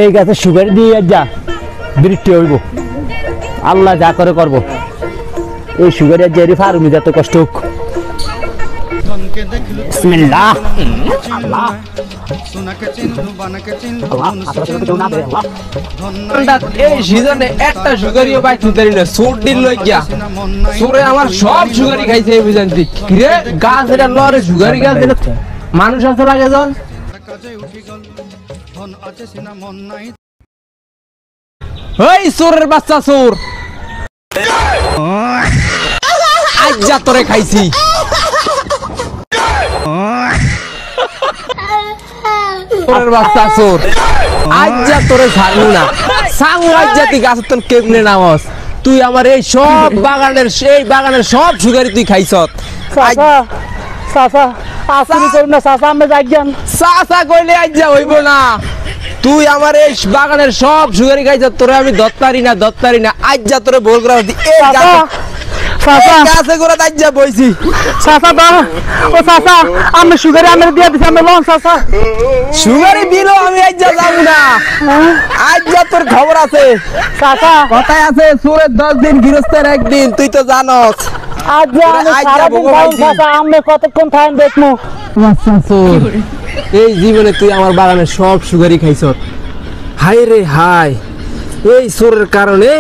এই গাছে সুগার দিয়ে যা বৃষ্টি হইব, আল্লাহ যা করে করব। এই সুগারের যে ফার্মি যত কষ্ট হোক। বিসমিল্লাহ। এই সিজনে একটা সুগারিও পাই তুই না, সুর দিল লইয়া সুরে আমার সব সুগারি খাইছে এই বুঝান্তি কিরে গাছ এটা লরে সুগারি গাছ এটা মানুষ আছে লাগে জন ওই সুরের বাচ্চা সুর আজ যা তোরে খাইছি সুরের বাচ্চা সুর আজ যা তোরে ছাড়লু না সাঙ্গু আজ যা তুই গাছের তোর কেমনে নামস তুই আমার এই সব বাগানের সেই বাগানের সব সুগারি তুই খাইছত চাচা আসুনি করুন না চাচা, আমরা যাইজান চাচা কইলে আজ যা হইব না। তুই আমার এই বাগানের সব সুগারি খাইছত তোরে আমি দত্তারি না আজ যা তোরে বল করা এই গাছে করে আজ যা বইছি চাচা দা ও চাচা আমি সুগারি আমরা দিয়ে দিছি আমরা লন চাচা সুগারি দিল আমি আজ যা যাব না আজ যা তোর খবর আছে চাচা কথায় আছে সুরের 10 দিন গৃহস্থের একদিন তুই তো জানোস আজ আমি সারাদিন খাই চাচা, আমি কতক্ষণ থাকেন দেখমু। আচ্ছা সুর এই জীবনে তুই আমার বাগানের সব সুগারি খাইছত, হায় রে হায় এই সুরের কারণে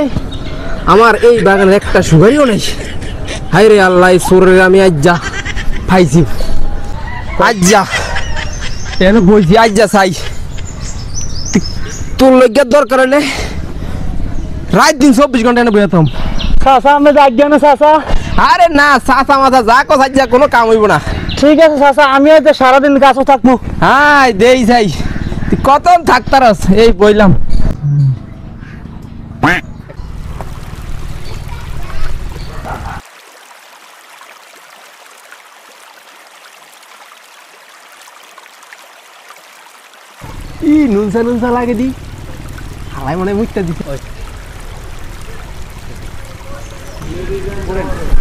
আমার এই বাগানের একটা সুগারিও নেই। হায় রে আল্লাহ এই সুরের আমি আজ যা পাইছি আজ যা এন বলছি আজ যা চাই তোর লজ্ঞার দরকার নেই রাত দিন 24 ঘন্টা এনে বইতাম চাচা আমি যাইজান চাচা। আরে না চাচা মাথা যা কথা যা কোনো কাম হইব না। ঠিক আছে চাচা আমি আজ সারাদিন গাছও থাকবো। হাই দেই যাই তুই কত থাকতারস এই বইলাম ই নুনসা লাগে দি হালাই মনে মুইতা দিতে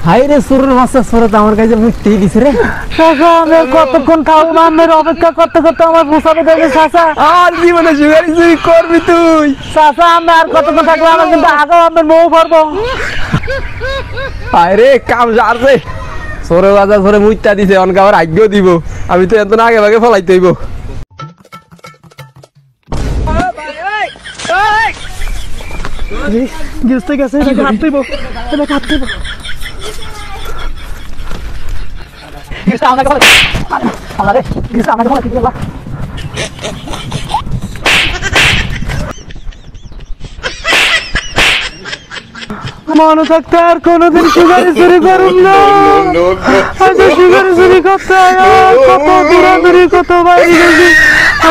হাই রে সুরের মাসা সুরত আমার কাছে মুইতেই দিছে রে চাচা আমি কতক্ষণ খাবো, আমার অপেক্ষা করতে করতে আমার বুঝাবে দেখে চাচা। আর জীবনে সুগারি চুরি করবি তুই চাচা আমি আর কতক্ষণ থাকবো, আমার কিন্তু আগেও আমার মৌ ভরবো। হায় রে কাম সারছে সরে বাজার সরে মুইতা দিছে অনকা আবার আজ্ঞ দিব আমি তো এত আগে ভাগে ফলাইতে হইব গেছে গেছে হাঁটতেইব হাঁটতেইব মনে থাকতে আর কোনোদিন সুগারি চুরি করুন না। সুগারি চুরি করতে কত দূরাদূরি কত বাইরে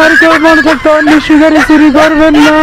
আর কেউ মনে থাকতে অন্য সুগারি চুরি করবেন না।